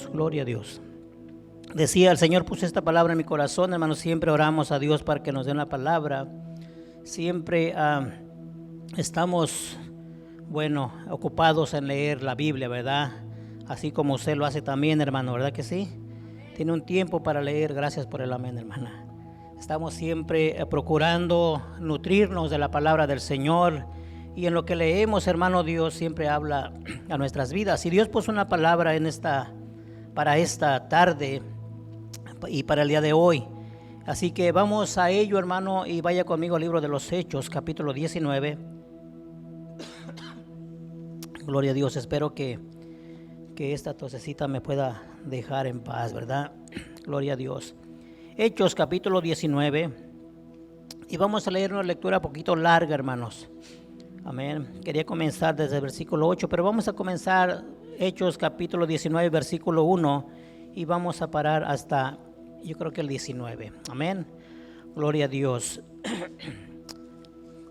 Dios, gloria a Dios. Decía, el Señor puso esta palabra en mi corazón, hermanos, siempre oramos a Dios para que nos dé una palabra. Siempre estamos, ocupados en leer la Biblia, ¿verdad? Así como usted lo hace también, hermano, ¿verdad que sí? Tiene un tiempo para leer, gracias por el amén, hermana. Estamos siempre procurando nutrirnos de la palabra del Señor. Y en lo que leemos, hermano, Dios siempre habla a nuestras vidas. Y Dios puso una palabra para esta tarde y para el día de hoy. Así que vamos a ello, hermano, y vaya conmigo al libro de los Hechos, capítulo 19. Gloria a Dios, espero que esta tosecita me pueda dejar en paz, ¿verdad? Gloria a Dios. Hechos, capítulo 19. Y vamos a leer una lectura un poquito larga, hermanos. Amén. Quería comenzar desde el versículo 8, pero vamos a comenzar Hechos capítulo 19, versículo 1 y vamos a parar hasta, yo creo que el 19. Amén. Gloria a Dios.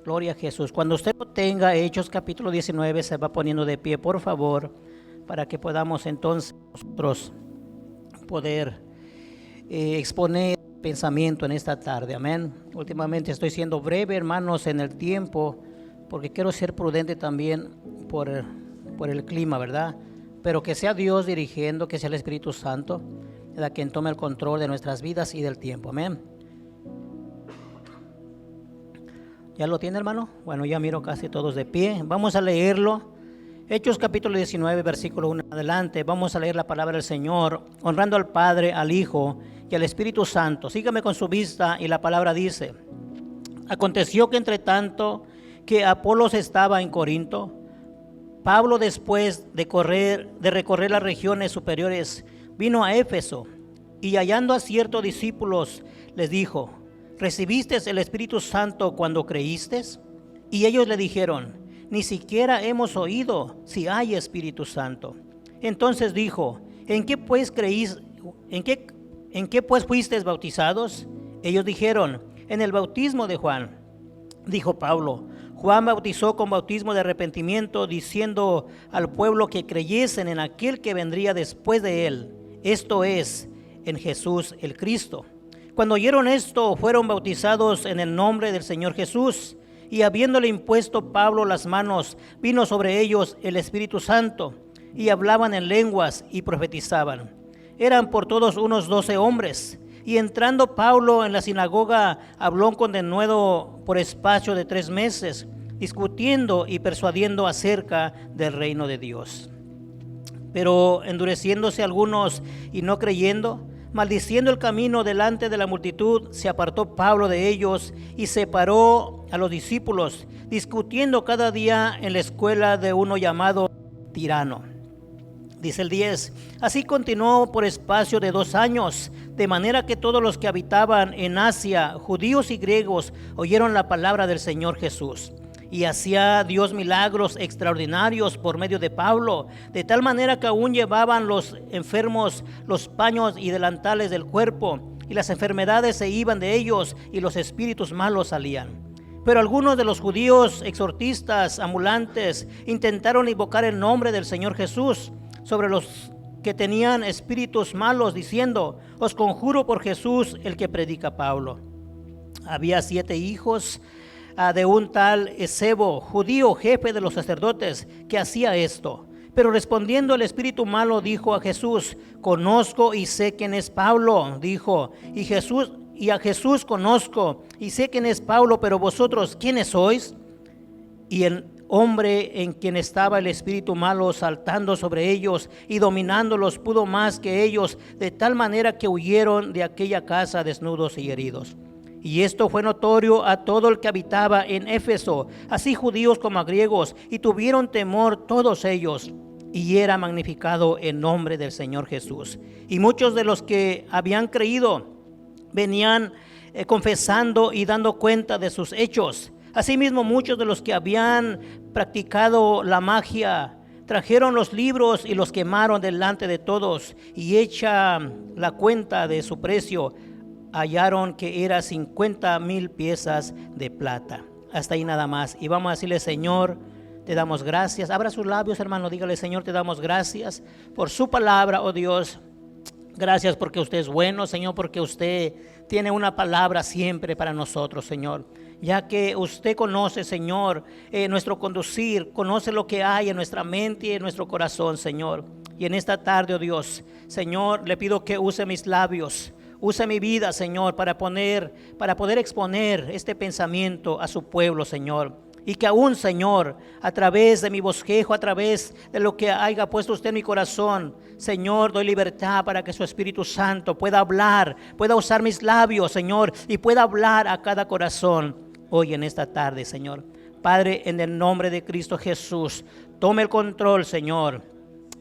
Gloria a Jesús. Cuando usted lo tenga, Hechos capítulo 19, se va poniendo de pie, por favor, para que podamos entonces nosotros poder exponer pensamiento en esta tarde. Amén. Últimamente estoy siendo breve, hermanos, en el tiempo, porque quiero ser prudente también por el clima, ¿verdad? Pero que sea Dios dirigiendo, que sea el Espíritu Santo, ¿verdad?, quien tome el control de nuestras vidas y del tiempo. Amén. ¿Ya lo tiene, hermano? Bueno, ya miro casi todos de pie. Vamos a leerlo. Hechos capítulo 19, versículo 1 en adelante. Vamos a leer la palabra del Señor, honrando al Padre, al Hijo y al Espíritu Santo. Sígame con su vista y la palabra dice: aconteció que entre tanto que Apolos estaba en Corinto, Pablo, después de recorrer las regiones superiores, vino a Éfeso y hallando a ciertos discípulos les dijo: ¿recibiste el Espíritu Santo cuando creíste? Y ellos le dijeron: ni siquiera hemos oído si hay Espíritu Santo. Entonces dijo: ¿en qué pues creís? ¿En qué pues fuisteis bautizados? Ellos dijeron: en el bautismo de Juan. Dijo Pablo: Juan bautizó con bautismo de arrepentimiento, diciendo al pueblo que creyesen en aquel que vendría después de él, esto es, en Jesús el Cristo. Cuando oyeron esto, fueron bautizados en el nombre del Señor Jesús, y habiéndole impuesto Pablo las manos, vino sobre ellos el Espíritu Santo, y hablaban en lenguas y profetizaban. Eran por todos unos 12 hombres. Y entrando Pablo en la sinagoga, habló con denuedo por espacio de 3 meses, discutiendo y persuadiendo acerca del reino de Dios. Pero endureciéndose algunos y no creyendo, maldiciendo el camino delante de la multitud, se apartó Pablo de ellos y separó a los discípulos, discutiendo cada día en la escuela de uno llamado Tirano. Dice el 10, así continuó por espacio de 2 años, de manera que todos los que habitaban en Asia, judíos y griegos, oyeron la palabra del Señor Jesús. Y hacía Dios milagros extraordinarios por medio de Pablo, de tal manera que aún llevaban los enfermos los paños y delantales del cuerpo, y las enfermedades se iban de ellos, y los espíritus malos salían. Pero algunos de los judíos exorcistas ambulantes intentaron invocar el nombre del Señor Jesús sobre los que tenían espíritus malos, diciendo: os conjuro por Jesús el que predica Pablo. Había 7 hijos de un tal Esebo, judío, jefe de los sacerdotes, que hacía esto. Pero respondiendo el espíritu malo dijo a Jesús: conozco y sé quién es Pablo, dijo, y a Jesús conozco y sé quién es Pablo, pero vosotros, ¿quiénes sois? Y el hombre en quien estaba el espíritu malo saltando sobre ellos y dominándolos pudo más que ellos, de tal manera que huyeron de aquella casa desnudos y heridos. Y esto fue notorio a todo el que habitaba en Éfeso, así judíos como griegos, y tuvieron temor todos ellos, y era magnificado el nombre del Señor Jesús. Y muchos de los que habían creído venían confesando y dando cuenta de sus hechos. Asimismo, muchos de los que habían practicado la magia trajeron los libros y los quemaron delante de todos, y hecha la cuenta de su precio, hallaron que era 50,000 piezas de plata. Hasta ahí nada más. Y vamos a decirle: Señor, te damos gracias. Abra sus labios, hermano, dígale: Señor, te damos gracias por su palabra, oh Dios. Gracias porque usted es bueno, Señor, porque usted tiene una palabra siempre para nosotros, Señor. Ya que usted conoce, Señor, nuestro conducir, conoce lo que hay en nuestra mente y en nuestro corazón, Señor. Y en esta tarde, oh Dios, Señor, le pido que use mis labios, use mi vida, Señor, para poder exponer este pensamiento a su pueblo, Señor. Y que aún, Señor, a través de mi bosquejo, a través de lo que haya puesto usted en mi corazón, Señor, doy libertad para que su Espíritu Santo pueda hablar, pueda usar mis labios, Señor, y pueda hablar a cada corazón hoy en esta tarde, Señor. Padre, en el nombre de Cristo Jesús, tome el control, Señor,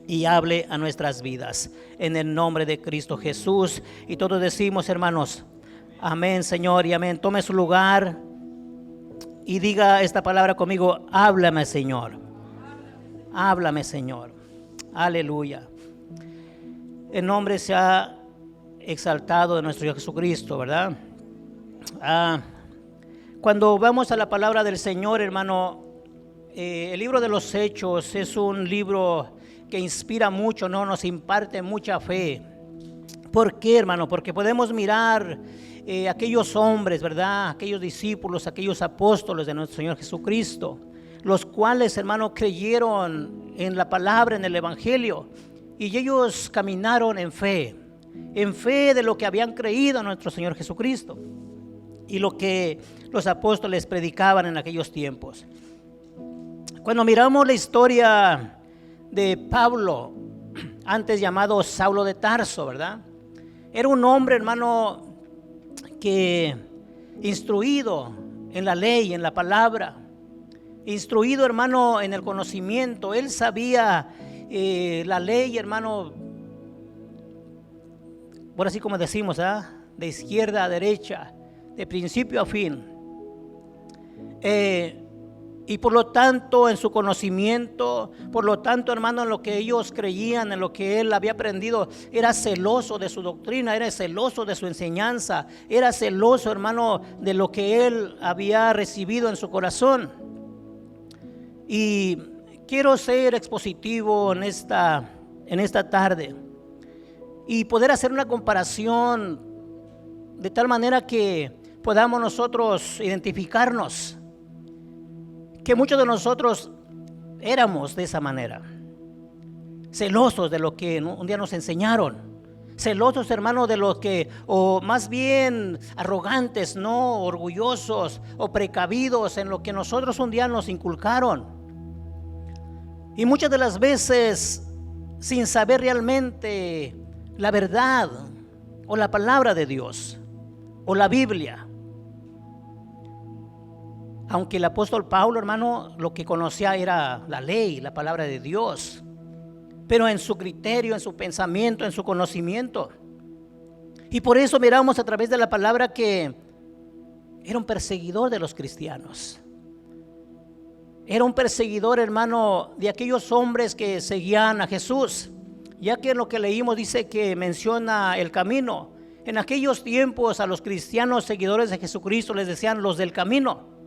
y hable a nuestras vidas. En el nombre de Cristo Jesús. Y todos decimos, hermanos, amén, Señor, y amén. Tome su lugar y diga esta palabra conmigo: háblame, Señor. Háblame, Señor. Aleluya. El nombre se ha exaltado de nuestro Dios Jesucristo, ¿verdad? Cuando vamos a la palabra del Señor, hermano, el libro de los Hechos es un libro que inspira mucho, ¿no? Nos imparte mucha fe. ¿Por qué, hermano? Porque podemos mirar aquellos hombres, ¿verdad? Aquellos discípulos, aquellos apóstoles de nuestro Señor Jesucristo, los cuales, hermano, creyeron en la palabra, en el evangelio, y ellos caminaron en fe de lo que habían creído en nuestro Señor Jesucristo y lo que los apóstoles predicaban en aquellos tiempos. Cuando miramos la historia de Pablo, antes llamado Saulo de Tarso, ¿verdad? Era un hombre, hermano, que instruido en la ley, en la palabra, instruido, hermano, en el conocimiento. Él sabía la ley, hermano, por así como decimos, de izquierda a derecha, de principio a fin. Y por lo tanto, en su conocimiento, por lo tanto, hermano, en lo que ellos creían, en lo que él había aprendido, era celoso de su doctrina, era celoso de su enseñanza, era celoso, hermano, de lo que él había recibido en su corazón. Y quiero ser expositivo en esta tarde y poder hacer una comparación de tal manera que podamos nosotros identificarnos, que muchos de nosotros éramos de esa manera, celosos de lo que un día nos enseñaron, celosos, hermano, de lo que, o más bien arrogantes, no, orgullosos o precavidos en lo que nosotros un día nos inculcaron. Y muchas de las veces sin saber realmente la verdad o la palabra de Dios o la Biblia. Aunque el apóstol Pablo, hermano, lo que conocía era la ley, la palabra de Dios, pero en su criterio, en su pensamiento, en su conocimiento. Y por eso miramos a través de la palabra que era un perseguidor de los cristianos. Era un perseguidor, hermano, de aquellos hombres que seguían a Jesús. Ya que en lo que leímos dice que menciona el camino. En aquellos tiempos a los cristianos seguidores de Jesucristo les decían los del camino,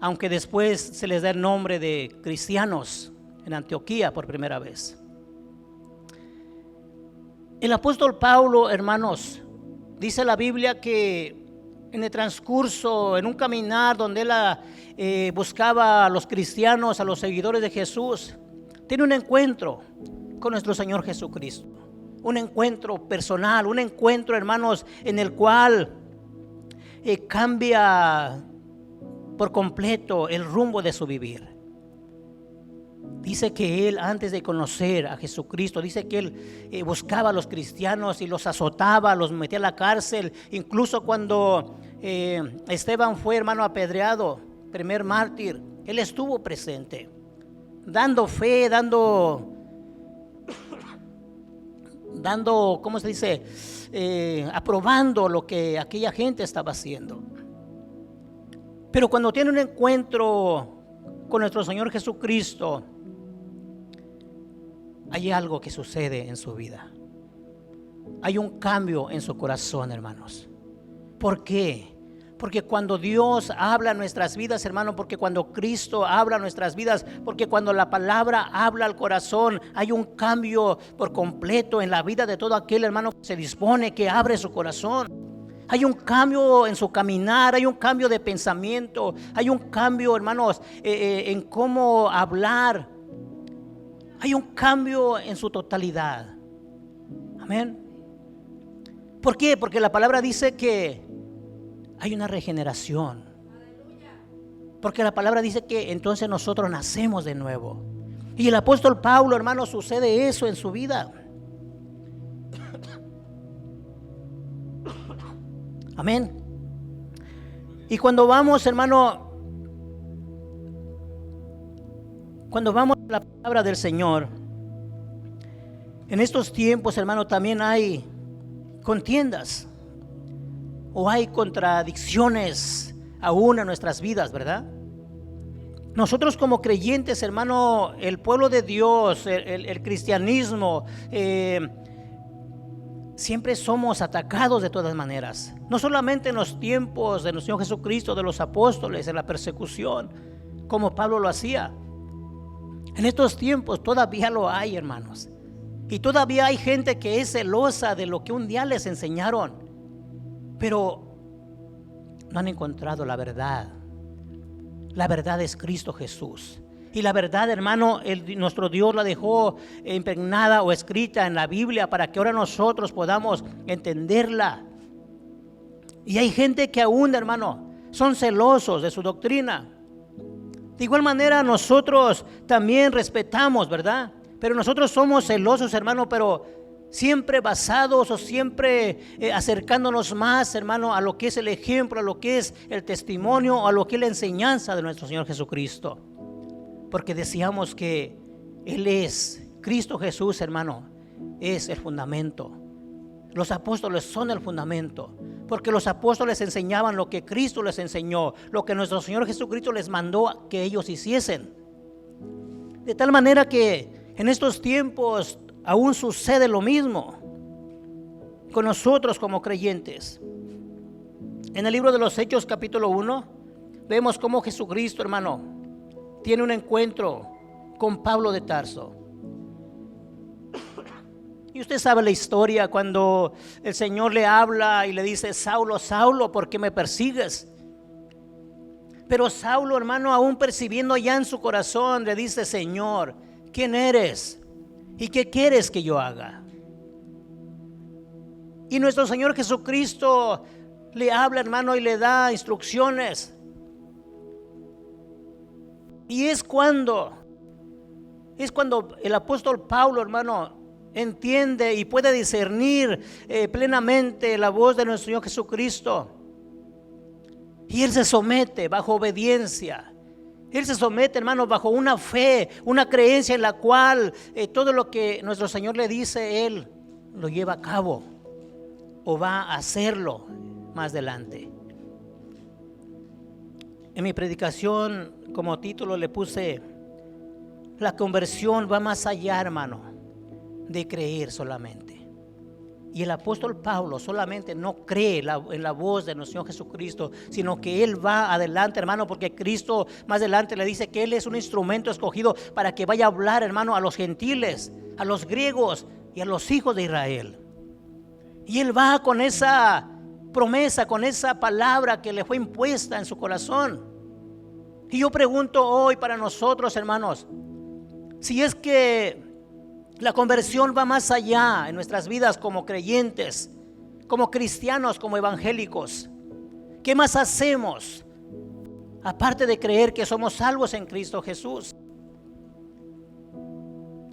aunque después se les da el nombre de cristianos en Antioquía por primera vez. El apóstol Pablo, hermanos, dice la Biblia que en el transcurso, en un caminar donde él buscaba a los cristianos, a los seguidores de Jesús, tiene un encuentro con nuestro Señor Jesucristo. Un encuentro personal, un encuentro, hermanos, en el cual cambia por completo el rumbo de su vivir. Dice que él, antes de conocer a Jesucristo, dice que él buscaba a los cristianos y los azotaba, los metía a la cárcel. Incluso cuando Esteban fue, hermano, apedreado, primer mártir, él estuvo presente, dando fe, dando, ¿cómo se dice? Aprobando lo que aquella gente estaba haciendo. Pero cuando tiene un encuentro con nuestro Señor Jesucristo, hay algo que sucede en su vida. Hay un cambio en su corazón, hermanos. ¿Por qué? Porque cuando Dios habla en nuestras vidas, hermano, porque cuando Cristo habla en nuestras vidas, porque cuando la palabra habla al corazón, hay un cambio por completo en la vida de todo aquel hermano que se dispone, que abre su corazón. Hay un cambio en su caminar, hay un cambio de pensamiento, hay un cambio, hermanos, en cómo hablar. Hay un cambio en su totalidad. Amén. ¿Por qué? Porque la palabra dice que hay una regeneración. Porque la palabra dice que entonces nosotros nacemos de nuevo. Y el apóstol Pablo, hermano, sucede eso en su vida. Amén. Y cuando vamos, hermano, cuando vamos a la palabra del Señor, en estos tiempos, hermano, también hay contiendas o hay contradicciones aún en nuestras vidas, ¿verdad? Nosotros como creyentes, hermano, el pueblo de Dios, el cristianismo, siempre somos atacados de todas maneras. No solamente en los tiempos de nuestro Señor Jesucristo, de los apóstoles, en la persecución, como Pablo lo hacía. En estos tiempos todavía lo hay, hermanos. Y todavía hay gente que es celosa de lo que un día les enseñaron, pero no han encontrado la verdad. La verdad es Cristo Jesús. Y la verdad, hermano, nuestro Dios la dejó impregnada o escrita en la Biblia para que ahora nosotros podamos entenderla. Y hay gente que aún, hermano, son celosos de su doctrina. De igual manera nosotros también respetamos, ¿verdad? Pero nosotros somos celosos, hermano, pero siempre basados o siempre acercándonos más, hermano, a lo que es el ejemplo, a lo que es el testimonio, a lo que es la enseñanza de nuestro Señor Jesucristo. Porque decíamos que Él es, Cristo Jesús, hermano, es el fundamento. Los apóstoles son el fundamento, porque los apóstoles enseñaban lo que Cristo les enseñó, lo que nuestro Señor Jesucristo les mandó que ellos hiciesen. De tal manera que en estos tiempos aún sucede lo mismo con nosotros como creyentes. En el libro de los Hechos capítulo 1 vemos cómo Jesucristo, hermano, tiene un encuentro con Pablo de Tarso. Y usted sabe la historia cuando el Señor le habla y le dice: Saulo, Saulo, ¿por qué me persigues? Pero Saulo, hermano, aún percibiendo ya en su corazón, le dice: Señor, ¿quién eres? ¿Y qué quieres que yo haga? Y nuestro Señor Jesucristo le habla, hermano, y le da instrucciones. Y es cuando el apóstol Pablo, hermano, entiende y puede discernir plenamente la voz de nuestro Señor Jesucristo. Y él se somete bajo obediencia. Él se somete, hermano, bajo una fe, una creencia en la cual todo lo que nuestro Señor le dice, él lo lleva a cabo o va a hacerlo más adelante. En mi predicación como título le puse: la conversión va más allá, hermano, de creer solamente. Y el apóstol Pablo solamente no cree en la voz de nuestro Señor Jesucristo, sino que él va adelante, hermano, porque Cristo más adelante le dice que él es un instrumento escogido para que vaya a hablar, hermano, a los gentiles, a los griegos y a los hijos de Israel. Y él va con esa promesa, con esa palabra que le fue impuesta en su corazón. Y yo pregunto hoy para nosotros, hermanos, si es que la conversión va más allá en nuestras vidas como creyentes, como cristianos, como evangélicos. ¿Qué más hacemos aparte de creer que somos salvos en Cristo Jesús?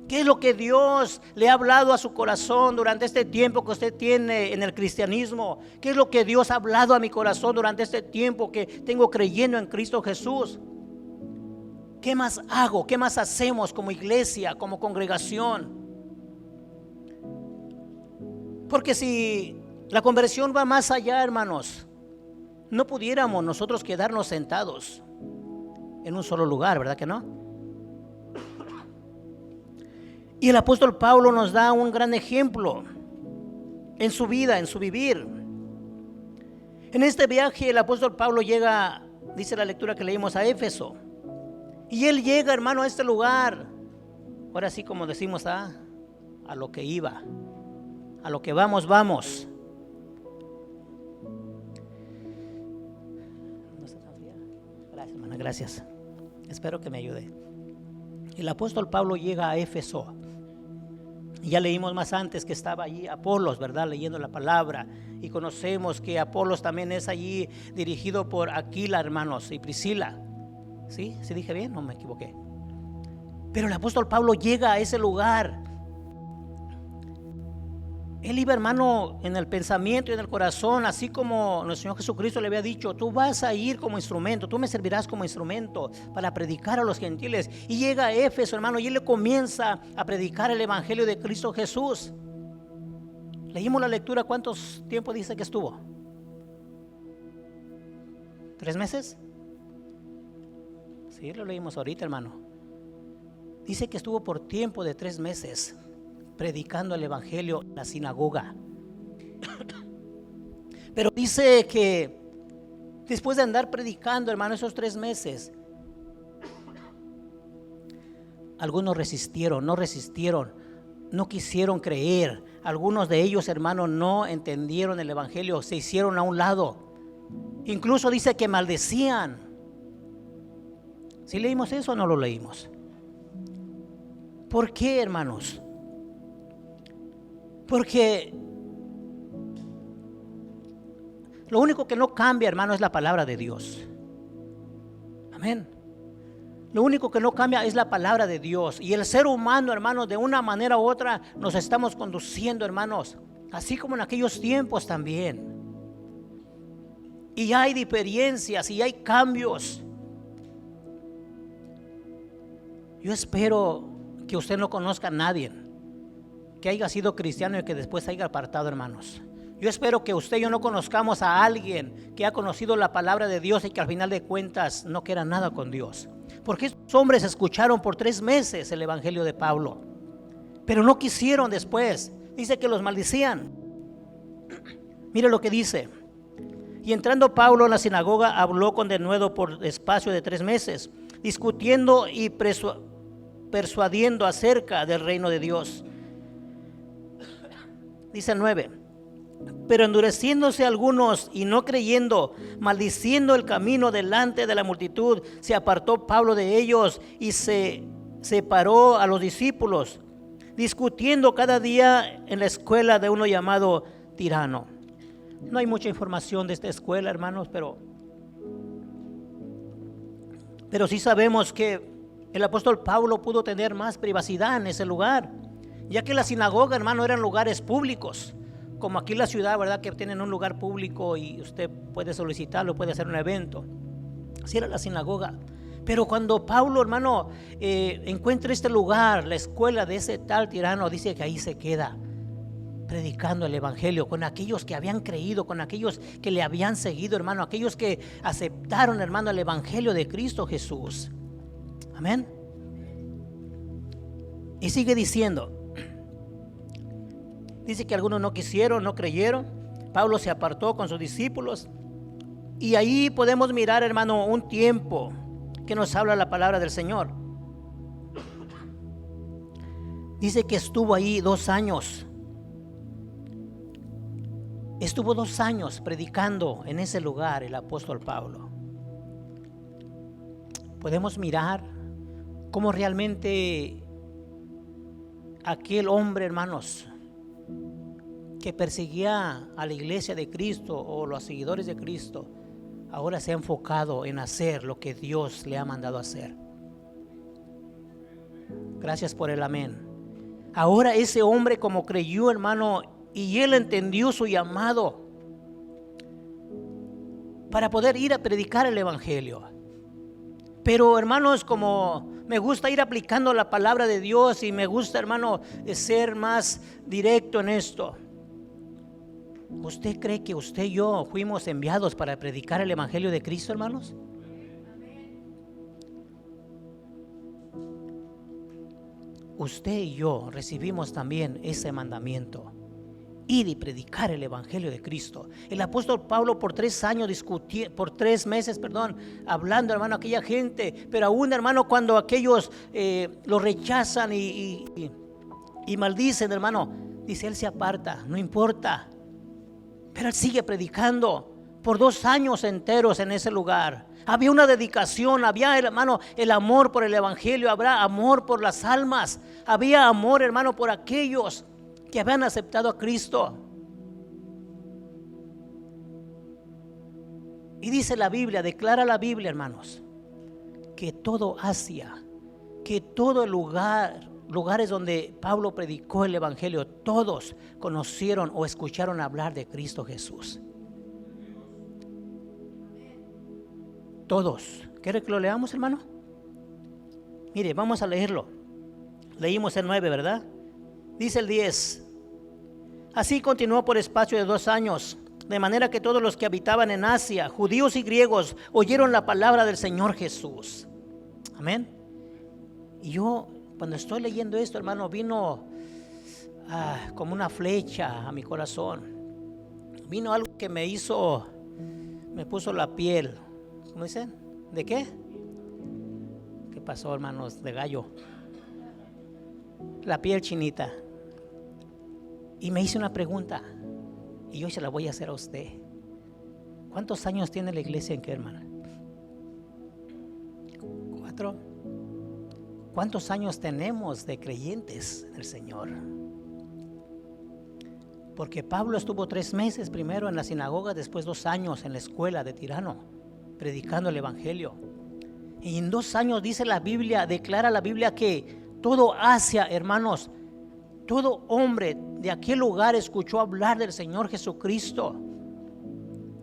¿Qué es lo que Dios le ha hablado a su corazón durante este tiempo que usted tiene en el cristianismo? ¿Qué es lo que Dios ha hablado a mi corazón durante este tiempo que tengo creyendo en Cristo Jesús? ¿Qué más hago? ¿Qué más hacemos como iglesia, como congregación? Porque si la conversión va más allá, hermanos, no pudiéramos nosotros quedarnos sentados en un solo lugar, ¿verdad que no? Y el apóstol Pablo nos da un gran ejemplo en su vida, en su vivir. En este viaje el apóstol Pablo llega, dice la lectura que leímos, a Éfeso. Y él llega, hermano, a este lugar. Ahora sí, como decimos, a lo que iba, a lo que vamos. No está tan fría. Gracias, hermana, gracias. Espero que me ayude. El apóstol Pablo llega a Éfeso. Ya leímos más antes que estaba allí Apolos, ¿verdad? Leyendo la palabra. Y conocemos que Apolos también es allí dirigido por Aquila, hermanos, y Priscila. ¿Sí? ¿Sí dije bien? No me equivoqué. Pero el apóstol Pablo llega a ese lugar. Él iba, hermano, en el pensamiento y en el corazón, así como nuestro Señor Jesucristo le había dicho: tú vas a ir como instrumento, tú me servirás como instrumento para predicar a los gentiles. Y llega a Éfeso, hermano, y él le comienza a predicar el evangelio de Cristo Jesús. Leímos la lectura. ¿Cuántos tiempo dice que estuvo? ¿3 meses? Sí, lo leímos ahorita, hermano. Dice que estuvo por tiempo de 3 meses predicando el evangelio en la sinagoga. Pero dice que después de andar predicando, hermano, esos 3 meses, algunos no quisieron creer. Algunos de ellos, hermano, no entendieron el evangelio, se hicieron a un lado. Incluso dice que maldecían. ¿Sí leímos eso o no lo leímos? ¿Por qué, hermanos? Porque lo único que no cambia, hermano, es la palabra de Dios. Amén. Lo único que no cambia es la palabra de Dios. Y el ser humano, hermanos, de una manera u otra nos estamos conduciendo, hermanos, así como en aquellos tiempos también. Y hay diferencias y hay cambios. Yo espero que usted no conozca a nadie que haya sido cristiano y que después haya apartado, hermanos. Yo espero que usted y yo no conozcamos a alguien que ha conocido la palabra de Dios y que al final de cuentas no quiera nada con Dios. Porque estos hombres escucharon por 3 meses el evangelio de Pablo, pero no quisieron después. Dice que los maldecían. Mire lo que dice: y entrando Pablo en la sinagoga, habló con denuedo por espacio de 3 meses, discutiendo y persuadiendo acerca del reino de Dios. Dice el 9: pero endureciéndose algunos y no creyendo, maldiciendo el camino delante de la multitud, se apartó Pablo de ellos y se separó a los discípulos, discutiendo cada día en la escuela de uno llamado Tirano. No hay mucha información de esta escuela, hermanos, pero sí sabemos que el apóstol Pablo pudo tener más privacidad en ese lugar, ya que la sinagoga, hermano, eran lugares públicos, como aquí en la ciudad, ¿verdad? Que tienen un lugar público y usted puede solicitarlo, puede hacer un evento. Así era la sinagoga. Pero cuando Pablo, hermano, encuentra este lugar, la escuela de ese tal Tirano, dice que ahí se queda predicando el evangelio con aquellos que habían creído, con aquellos que le habían seguido, hermano, aquellos que aceptaron, hermano, el evangelio de Cristo Jesús. Amén. Y sigue diciendo. Dice que algunos no quisieron, no creyeron. Pablo se apartó con sus discípulos. Y ahí podemos mirar, hermano, un tiempo que nos habla la palabra del Señor. Dice que estuvo ahí 2 años. Estuvo 2 años predicando en ese lugar el apóstol Pablo. Podemos mirar cómo realmente aquel hombre, hermanos, que perseguía a la iglesia de Cristo o los seguidores de Cristo, ahora se ha enfocado en hacer lo que Dios le ha mandado hacer. Gracias por el amén. Ahora ese hombre, como creyó, hermano, y él entendió su llamado para poder ir a predicar el evangelio. Pero, hermanos, como me gusta ir aplicando la palabra de Dios y me gusta, hermano, ser más directo en esto. ¿Usted cree que usted y yo fuimos enviados para predicar el evangelio de Cristo, hermanos? Usted y yo recibimos también ese mandamiento. ir y predicar el evangelio de Cristo. El apóstol Pablo por 3 meses, hablando, hermano, a aquella gente, pero aún, hermano, cuando aquellos lo rechazan y maldicen, hermano, dice, él se aparta, no importa, pero él sigue predicando por 2 años enteros en ese lugar. Había una dedicación, había, hermano, el amor por el evangelio, habrá amor por las almas, había amor, hermano, por aquellos que habían aceptado a Cristo. Y dice la Biblia, declara la Biblia, hermanos, que todo Asia, que todo el lugares donde Pablo predicó el evangelio, todos conocieron o escucharon hablar de Cristo Jesús. Todos. ¿Quiere que lo leamos, hermano? Mire, vamos a leerlo. Leímos el 9, ¿verdad? Dice el 10. Así continuó por espacio de 2 años, de manera que todos los que habitaban en Asia, judíos y griegos, oyeron la palabra del Señor Jesús. Amén. Y yo, cuando estoy leyendo esto, hermano, vino como una flecha a mi corazón. Vino algo que me puso la piel. ¿Cómo dicen? ¿De qué? ¿Qué pasó, hermanos? De gallo. La piel chinita. Y me hice una pregunta, y hoy se la voy a hacer a usted. ¿Cuántos años tiene la iglesia en Kerman? 4. ¿Cuántos años tenemos de creyentes en el Señor? Porque Pablo estuvo 3 meses primero en la sinagoga, después 2 años en la escuela de Tirano, predicando el evangelio. Y en 2 años dice la Biblia, declara la Biblia que todo Asia, hermanos, todo hombre de aquel lugar escuchó hablar del Señor Jesucristo.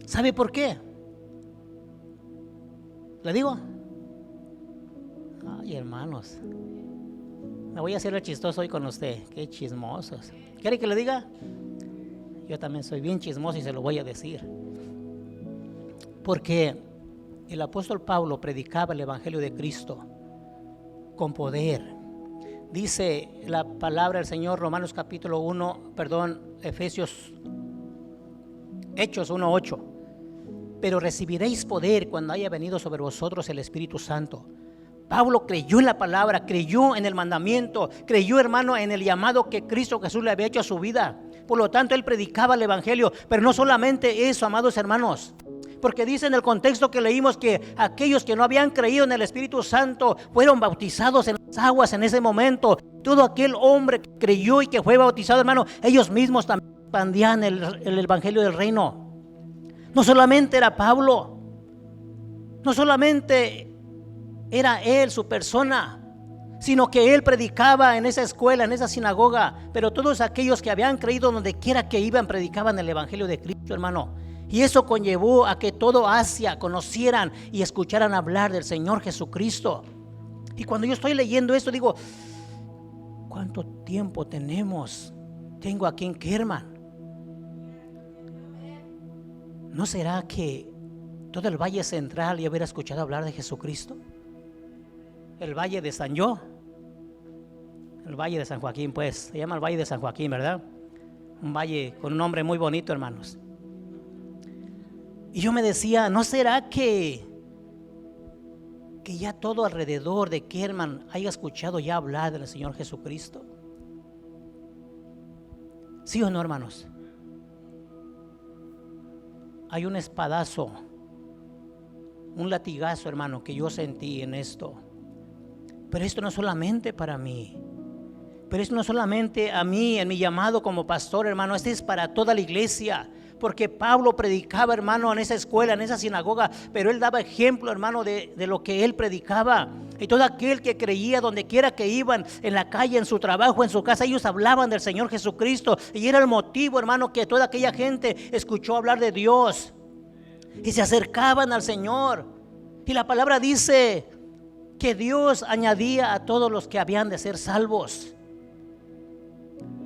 ¿Sabe por qué? ¿Le digo? Ay, hermanos, me voy a hacer el chistoso hoy con usted. Qué chismosos. ¿Quiere que le diga? Yo también soy bien chismoso y se lo voy a decir. Porque el apóstol Pablo predicaba el evangelio de Cristo con poder. Dice la palabra del Señor, Hechos 1:8. Pero recibiréis poder cuando haya venido sobre vosotros el Espíritu Santo. Pablo creyó en la palabra, creyó en el mandamiento, creyó, hermano, en el llamado que Cristo Jesús le había hecho a su vida. Por lo tanto, él predicaba el evangelio. Pero no solamente eso, amados hermanos, porque dice en el contexto que leímos que aquellos que no habían creído en el Espíritu Santo fueron bautizados en las aguas en ese momento. Todo aquel hombre que creyó y que fue bautizado, hermano, ellos mismos también expandían el evangelio del reino. No solamente era Pablo, no solamente era él, su persona, sino que él predicaba en esa escuela, en esa sinagoga. Pero todos aquellos que habían creído donde quiera que iban, predicaban el evangelio de Cristo, hermano. Y eso conllevó a que todo Asia conocieran y escucharan hablar del Señor Jesucristo. Y cuando yo estoy leyendo esto, digo, ¿cuánto tiempo tengo aquí en Kerman? ¿No será que todo el Valle Central ya hubiera escuchado hablar de Jesucristo? El Valle de San Joaquín, pues, se llama el Valle de San Joaquín, ¿verdad? Un valle con un nombre muy bonito, hermanos. Y yo me decía, ¿no será que ya todo alrededor de Kerman haya escuchado ya hablar del Señor Jesucristo? ¿Sí o no, hermanos? Hay un espadazo, un latigazo, hermano, que yo sentí en esto. Pero esto no es solamente para mí. Pero esto no es solamente a mí, en mi llamado como pastor, hermano. Este es para toda la iglesia. Porque Pablo predicaba, hermano, en esa escuela, en esa sinagoga. Pero él daba ejemplo, hermano, de lo que él predicaba. Y todo aquel que creía, donde quiera que iban, en la calle, en su trabajo, en su casa, ellos hablaban del Señor Jesucristo. Y era el motivo, hermano, que toda aquella gente escuchó hablar de Dios. Y se acercaban al Señor. Y la palabra dice que Dios añadía a todos los que habían de ser salvos.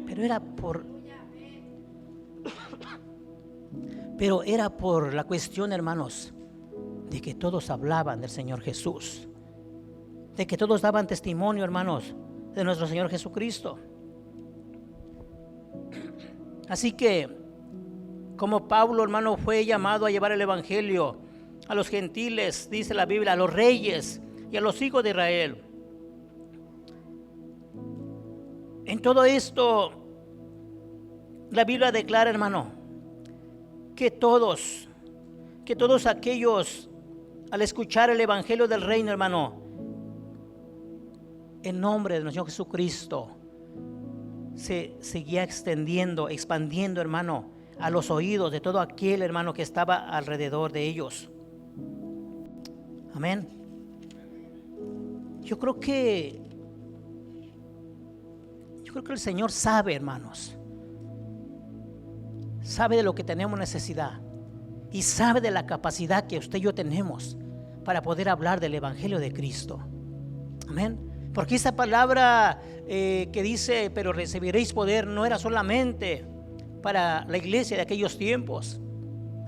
Pero era por la cuestión, hermanos, de que todos hablaban del Señor Jesús, de que todos daban testimonio, hermanos, de nuestro Señor Jesucristo. Así que, como Pablo, hermano, fue llamado a llevar el evangelio a los gentiles, dice la Biblia, a los reyes y a los hijos de Israel. En todo esto, la Biblia declara, hermano, que todos aquellos, al escuchar el evangelio del reino, hermano, el nombre de nuestro Señor Jesucristo se seguía expandiendo, hermano, a los oídos de todo aquel, hermano, que estaba alrededor de ellos. Amén. Yo creo que el Señor sabe, hermanos, sabe de lo que tenemos necesidad y sabe de la capacidad que usted y yo tenemos para poder hablar del evangelio de Cristo. Amén. Porque esa palabra que dice, pero recibiréis poder, no era solamente para la iglesia de aquellos tiempos.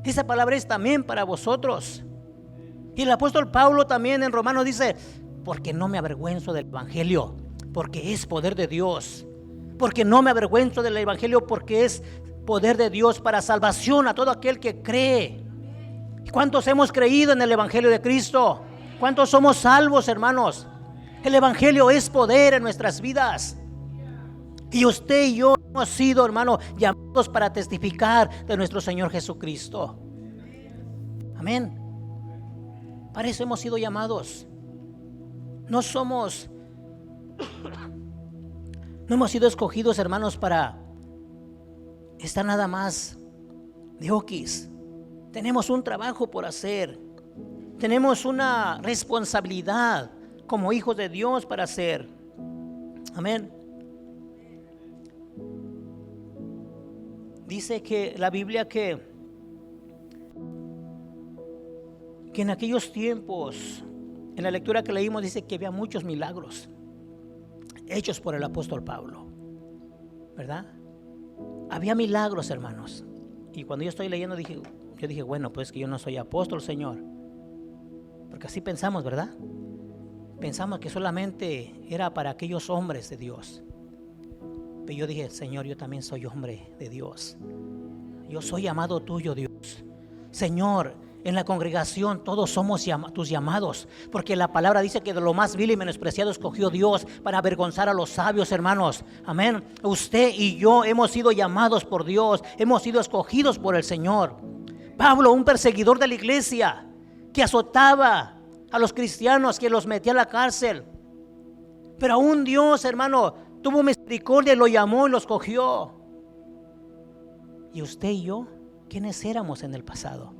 Esa palabra es también para vosotros. Y el apóstol Pablo también en Romanos dice, porque no me avergüenzo del evangelio, porque es poder de Dios. Porque no me avergüenzo del evangelio, porque es poder de Dios para salvación a todo aquel que cree. ¿Cuántos hemos creído en el evangelio de Cristo? ¿Cuántos somos salvos, hermanos? El evangelio es poder en nuestras vidas. Y usted y yo hemos sido, hermano, llamados para testificar de nuestro Señor Jesucristo. Amén. Para eso hemos sido llamados. No hemos sido escogidos, hermanos, para estar nada más de oquis. Tenemos un trabajo por hacer. Tenemos una responsabilidad como hijos de Dios para hacer. Amén. Dice que la Biblia que en aquellos tiempos, en la lectura que leímos, dice que había muchos milagros hechos por el apóstol Pablo, ¿verdad? Había milagros, hermanos. Y cuando yo estoy leyendo yo dije, bueno, pues que yo no soy apóstol, Señor. Porque así pensamos, ¿verdad? Pensamos que solamente era para aquellos hombres de Dios. Pero yo dije, Señor, yo también soy hombre de Dios. Yo soy amado tuyo, Dios. Señor, en la congregación todos somos tus llamados, porque la palabra dice que de lo más vil y menospreciado escogió Dios para avergonzar a los sabios, hermanos. Amén. Usted y yo hemos sido llamados por Dios, hemos sido escogidos por el Señor. Pablo, un perseguidor de la iglesia, que azotaba a los cristianos, que los metía a la cárcel, pero aún Dios, hermano, tuvo misericordia y lo llamó y lo escogió. Y usted y yo, ¿quiénes éramos en el pasado?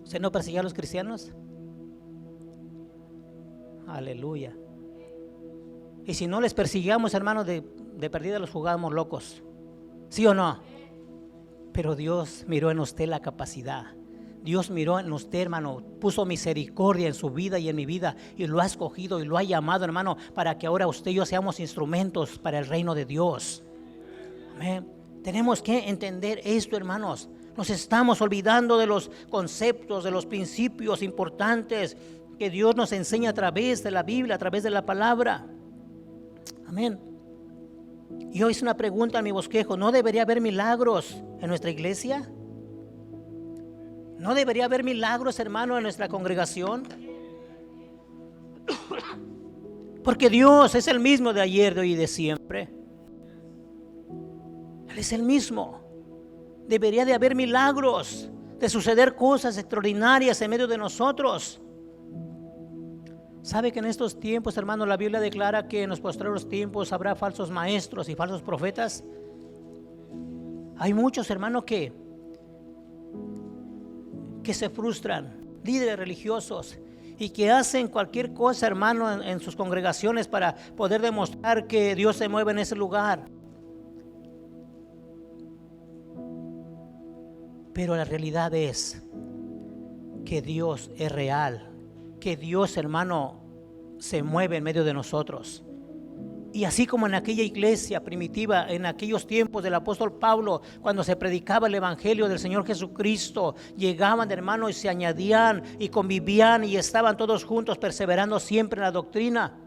¿Usted no perseguía a los cristianos? Aleluya. Y si no les perseguíamos, hermanos, de perdida los jugábamos locos. ¿Sí o no? Pero Dios miró en usted la capacidad. Dios miró en usted, hermano, puso misericordia en su vida y en mi vida, y lo ha escogido y lo ha llamado, hermano, para que ahora usted y yo seamos instrumentos para el reino de Dios. Amén. Tenemos que entender esto, hermanos. Nos estamos olvidando de los conceptos, de los principios importantes que Dios nos enseña a través de la Biblia, a través de la palabra. Amén. Yo hice una pregunta en mi bosquejo: ¿no debería haber milagros en nuestra iglesia? ¿No debería haber milagros, hermano, en nuestra congregación? Porque Dios es el mismo de ayer, de hoy y de siempre. Él es el mismo. Debería de haber milagros, de suceder cosas extraordinarias en medio de nosotros. ¿Sabe que en estos tiempos, hermano, la Biblia declara que en los postreros tiempos habrá falsos maestros y falsos profetas? Hay muchos, hermanos, que se frustran, líderes religiosos, y que hacen cualquier cosa, hermano, en sus congregaciones para poder demostrar que Dios se mueve en ese lugar. Pero la realidad es que Dios es real, que Dios, hermano, se mueve en medio de nosotros. Y así como en aquella iglesia primitiva, en aquellos tiempos del apóstol Pablo, cuando se predicaba el evangelio del Señor Jesucristo, llegaban, hermanos, y se añadían y convivían y estaban todos juntos perseverando siempre en la doctrina.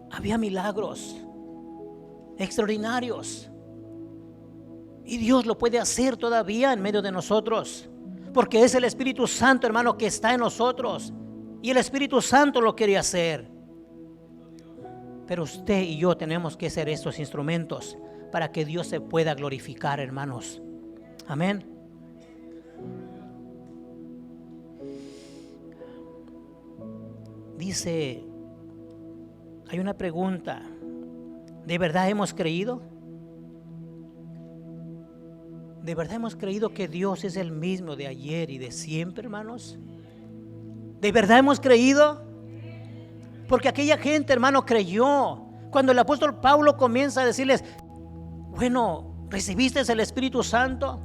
Había milagros. extraordinarios. Y Dios lo puede hacer todavía en medio de nosotros, porque es el Espíritu Santo, hermano, que está en nosotros. Y el Espíritu Santo lo quiere hacer. Pero usted y yo tenemos que ser estos instrumentos para que Dios se pueda glorificar, hermanos. Amén. Dice, hay una pregunta: ¿de verdad hemos creído? ¿De verdad hemos creído que Dios es el mismo de ayer y de siempre, hermanos? ¿De verdad hemos creído? Porque aquella gente, hermano, creyó. Cuando el apóstol Pablo comienza a decirles, bueno, ¿recibiste el Espíritu Santo?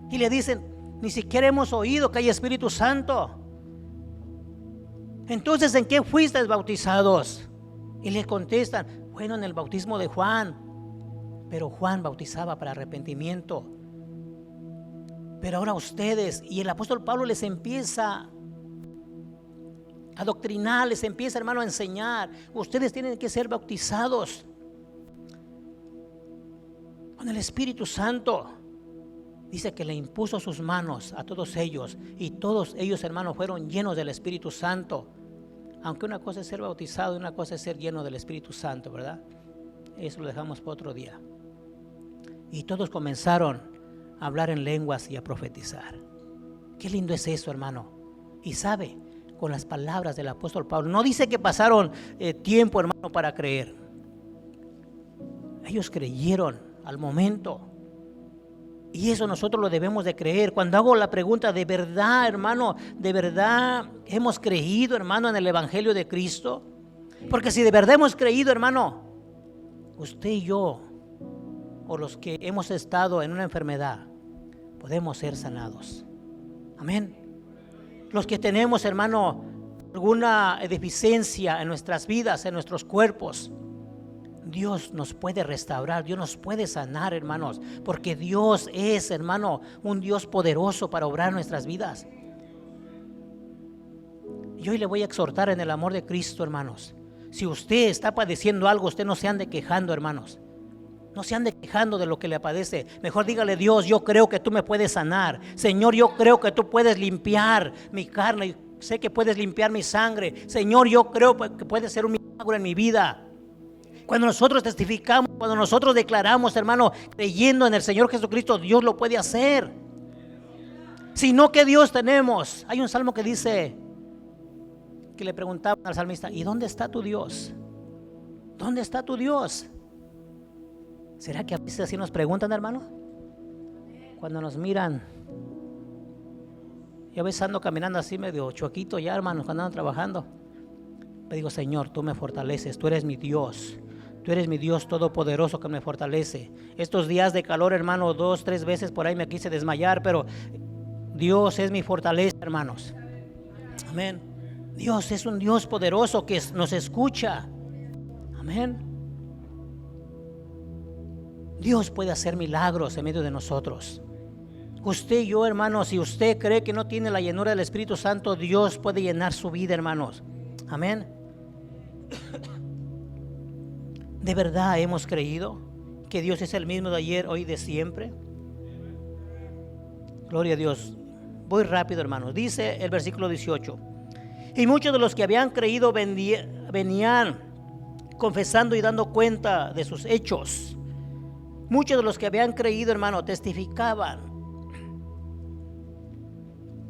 Y le dicen, ni siquiera hemos oído que hay Espíritu Santo. Entonces, ¿en qué fuisteis bautizados? Y le contestan, bueno, en el bautismo de Juan. Pero Juan bautizaba para arrepentimiento. Pero ahora ustedes, y el apóstol Pablo les empieza a doctrinar, les empieza, hermano, a enseñar. Ustedes tienen que ser bautizados con el Espíritu Santo. Dice que le impuso sus manos a todos ellos, y todos ellos, hermanos, fueron llenos del Espíritu Santo. Aunque una cosa es ser bautizado y una cosa es ser lleno del Espíritu Santo, ¿verdad? Eso lo dejamos para otro día. Y todos comenzaron a hablar en lenguas y a profetizar. Qué lindo es eso, hermano. Y sabe, con las palabras del apóstol Pablo, no dice que pasaron tiempo, hermano, para creer. Ellos creyeron al momento. Y eso nosotros lo debemos de creer. Cuando hago la pregunta, ¿de verdad, hermano, de verdad hemos creído, hermano, en el Evangelio de Cristo? Porque si de verdad hemos creído, hermano, usted y yo, o los que hemos estado en una enfermedad, podemos ser sanados. Amén. Los que tenemos, hermano, alguna deficiencia en nuestras vidas, en nuestros cuerpos, Dios nos puede restaurar, Dios nos puede sanar, hermanos, porque Dios es, hermano, un Dios poderoso para obrar nuestras vidas. Y hoy le voy a exhortar en el amor de Cristo, hermanos. Si usted está padeciendo algo, usted no se ande quejando, hermanos. No se ande quejando de lo que le padece. Mejor dígale, Dios, yo creo que tú me puedes sanar. Señor, yo creo que tú puedes limpiar mi carne. Sé que puedes limpiar mi sangre. Señor, yo creo que puede ser un milagro en mi vida. Cuando nosotros testificamos, cuando nosotros declaramos, hermano, creyendo en el Señor Jesucristo, Dios lo puede hacer. Si no, ¿qué Dios tenemos? Hay un salmo que dice, que le preguntaban al salmista, ¿y dónde está tu Dios? ¿Dónde está tu Dios? ¿Será que a veces así nos preguntan, hermano? Cuando nos miran. Yo a veces ando caminando así medio choquito ya, hermano, cuando ando trabajando. Me digo, Señor, tú me fortaleces, tú eres mi Dios. Tú eres mi Dios todopoderoso que me fortalece. Estos días de calor, hermano, 2, 3 veces por ahí me quise desmayar, pero Dios es mi fortaleza, hermanos. Amén. Dios es un Dios poderoso que nos escucha. Amén. Dios puede hacer milagros en medio de nosotros. Usted y yo, hermanos, si usted cree que no tiene la llenura del Espíritu Santo, Dios puede llenar su vida, hermanos. Amén. ¿De verdad hemos creído que Dios es el mismo de ayer, hoy y de siempre? Gloria a Dios. Voy rápido, hermanos. Dice el versículo 18. Y muchos de los que habían creído venían confesando y dando cuenta de sus hechos. Muchos de los que habían creído, hermano, testificaban.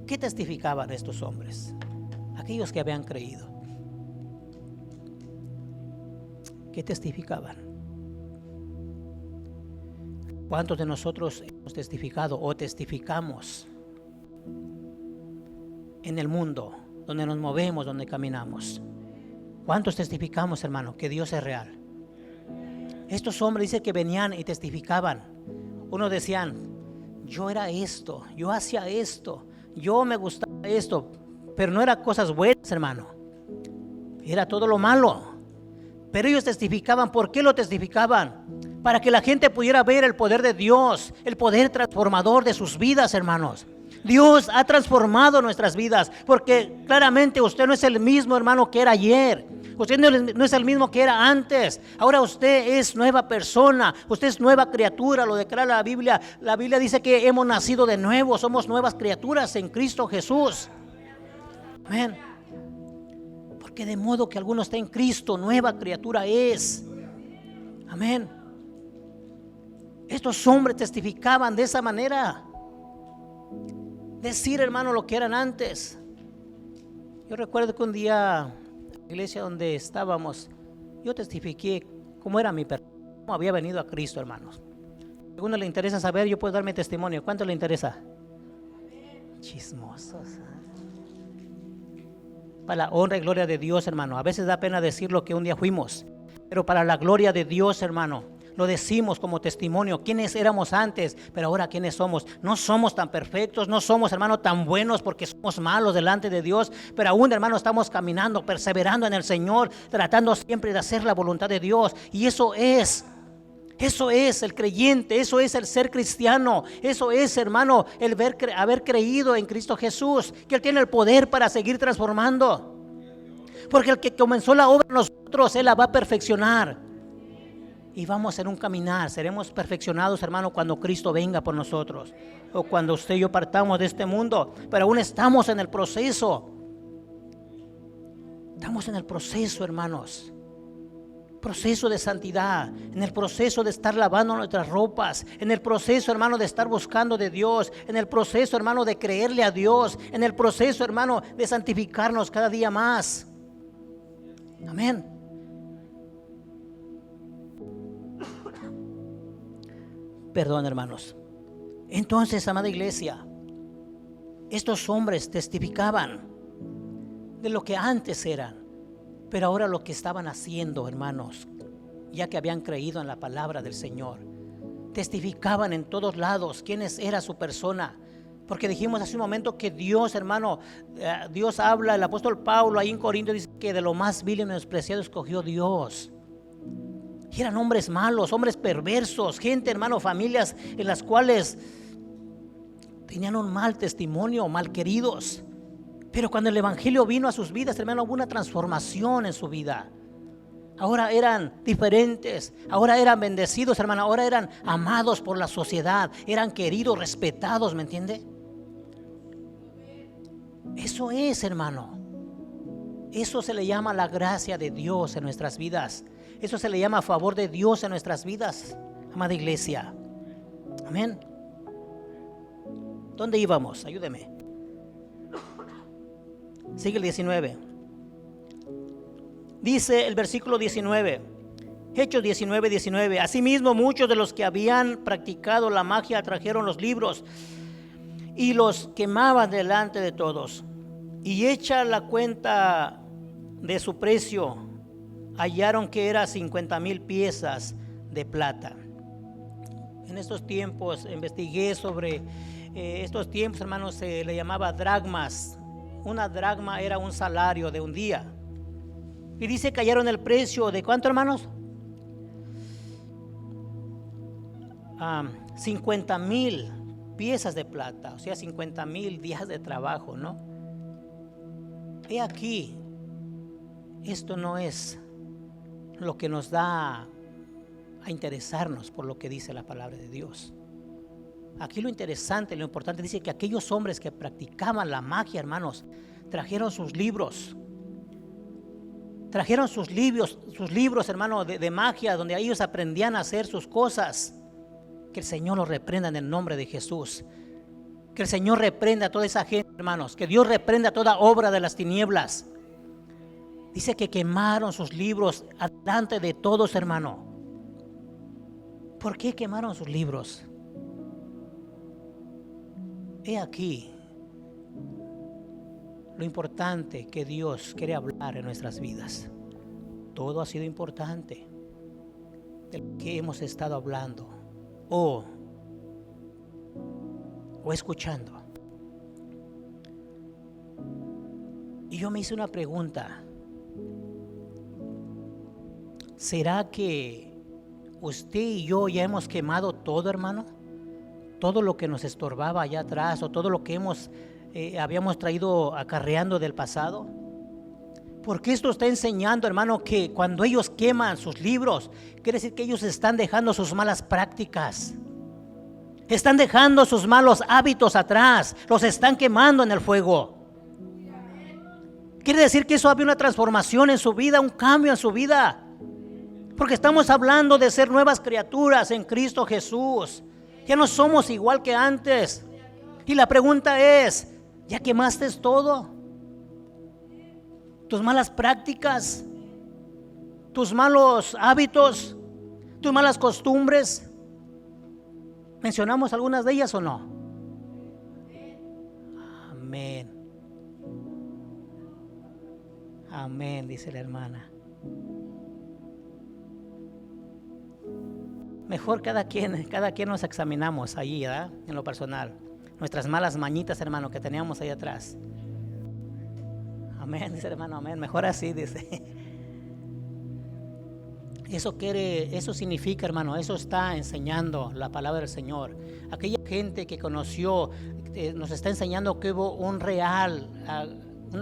¿Qué testificaban estos hombres? Aquellos que habían creído. ¿Qué testificaban? ¿Cuántos de nosotros hemos testificado o testificamos en el mundo donde nos movemos, donde caminamos? ¿Cuántos testificamos, hermano, que Dios es real? Estos hombres dicen que venían y testificaban. Unos decían, yo era esto, yo hacía esto, yo me gustaba esto, pero no eran cosas buenas, hermano. Era todo lo malo. Pero ellos testificaban. ¿Por qué lo testificaban? Para que la gente pudiera ver el poder de Dios, el poder transformador de sus vidas, hermanos. Dios ha transformado nuestras vidas, porque claramente usted no es el mismo, hermano, que era ayer. Usted no es el mismo que era antes. Ahora usted es nueva persona. Usted es nueva criatura, lo declara la Biblia. La Biblia dice que hemos nacido de nuevo. Somos nuevas criaturas en Cristo Jesús. Amén. Porque de modo que alguno está en Cristo, nueva criatura es. Amén. Estos hombres testificaban de esa manera. Decir, hermano, lo que eran antes. Yo recuerdo que un día en la iglesia donde estábamos, yo testifiqué cómo era mi persona, cómo había venido a Cristo, hermanos. Si a alguno le interesa saber, yo puedo dar mi testimonio. ¿Cuánto le interesa? Chismosos. Para la honra y gloria de Dios, hermano. A veces da pena decir lo que un día fuimos, pero para la gloria de Dios, hermano, lo decimos como testimonio. ¿Quiénes éramos antes? Pero ahora ¿quiénes somos? No somos tan perfectos, no somos, hermano, tan buenos porque somos malos delante de Dios. Pero aún, hermano, estamos caminando, perseverando en el Señor, tratando siempre de hacer la voluntad de Dios. Y eso es el creyente, eso es el ser cristiano. Eso es, hermano, el haber creído en Cristo Jesús, que Él tiene el poder para seguir transformando. Porque el que comenzó la obra en nosotros, Él la va a perfeccionar. Y vamos en un caminar, seremos perfeccionados, hermano, cuando Cristo venga por nosotros, o cuando usted y yo partamos de este mundo. Pero aún estamos en el proceso. Estamos en el proceso, hermanos. Proceso de santidad, en el proceso de estar lavando nuestras ropas, en el proceso, hermano, de estar buscando de Dios, en el proceso, hermano, de creerle a Dios, en el proceso, hermano, de santificarnos cada día más. Amén. Perdón, hermanos. Entonces, amada iglesia, estos hombres testificaban de lo que antes eran, pero ahora lo que estaban haciendo, hermanos, ya que habían creído en la palabra del Señor, testificaban en todos lados quiénes era su persona. Porque dijimos hace un momento que Dios, hermano, Dios habla, el apóstol Pablo ahí en Corintios dice que de lo más vil y menospreciado escogió Dios. Y eran hombres malos, hombres perversos, gente, hermano, familias en las cuales tenían un mal testimonio, mal queridos. Pero cuando el evangelio vino a sus vidas, hermano, hubo una transformación en su vida. Ahora eran diferentes, ahora eran bendecidos, hermano, ahora eran amados por la sociedad, eran queridos, respetados, ¿me entiende? Eso es, hermano. Eso se le llama la gracia de Dios en nuestras vidas. Eso se le llama favor de Dios en nuestras vidas, amada iglesia. Amén. ¿Dónde íbamos? Ayúdeme. Sigue el 19. Dice el versículo 19, Hechos 19. Asimismo, muchos de los que habían practicado la magia trajeron los libros y los quemaban delante de todos. Y hecha la cuenta de su precio, hallaron que era 50,000 piezas de plata. En estos tiempos investigué sobre estos tiempos, hermanos, se le llamaba dracmas. Una dracma era un salario de un día. Y dice que hallaron el precio de ¿cuánto, hermanos? 50,000 piezas de plata, o sea, 50,000 días de trabajo, ¿no? He aquí, esto no es lo que nos da a interesarnos por lo que dice la palabra de Dios. Aquí lo interesante, lo importante, dice que aquellos hombres que practicaban la magia, hermanos, trajeron sus libros. Trajeron sus libros, hermanos, de magia, donde ellos aprendían a hacer sus cosas. Que el Señor los reprenda en el nombre de Jesús. Que el Señor reprenda a toda esa gente, hermanos. Que Dios reprenda toda obra de las tinieblas. Dice que quemaron sus libros delante de todos, hermano. ¿Por qué quemaron sus libros? He aquí lo importante que Dios quiere hablar en nuestras vidas. Todo ha sido importante de lo que hemos estado hablando o escuchando. Y yo me hice una pregunta. ¿Será que usted y yo ya hemos quemado todo, hermano? Todo lo que nos estorbaba allá atrás o todo lo que habíamos traído acarreando del pasado. Porque esto está enseñando, hermano, que cuando ellos queman sus libros, quiere decir que ellos están dejando sus malas prácticas. Están dejando sus malos hábitos atrás. Los están quemando en el fuego. Quiere decir que eso había una transformación en su vida, un cambio en su vida. Porque estamos hablando de ser nuevas criaturas en Cristo Jesús. Ya no somos igual que antes. Y la pregunta es, ¿ya quemaste todo? Tus malas prácticas, tus malos hábitos, tus malas costumbres. ¿Mencionamos algunas de ellas o no? Amén. Amén, dice la hermana. Mejor cada quien nos examinamos allí, ¿verdad? En lo personal. Nuestras malas mañitas, hermano, que teníamos ahí atrás. Amén, dice el hermano, amén. Mejor así, dice. Eso significa, hermano, eso está enseñando la palabra del Señor. Aquella gente que conoció, nos está enseñando que hubo una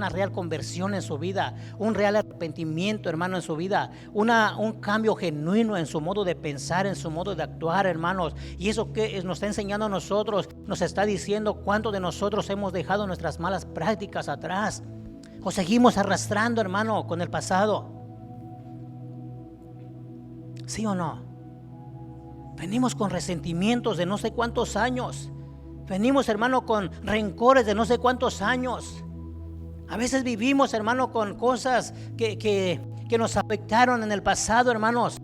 real conversión en su vida, un real arrepentimiento, hermano, en su vida, un cambio genuino en su modo de pensar, en su modo de actuar, hermanos. Y eso que nos está enseñando a nosotros, nos está diciendo cuántos de nosotros hemos dejado nuestras malas prácticas atrás o seguimos arrastrando, hermano, con el pasado. ¿Sí o no? Venimos con resentimientos de no sé cuántos años. Venimos, hermano, con rencores de no sé cuántos años. A veces vivimos, hermano, con cosas que nos afectaron en el pasado, hermanos,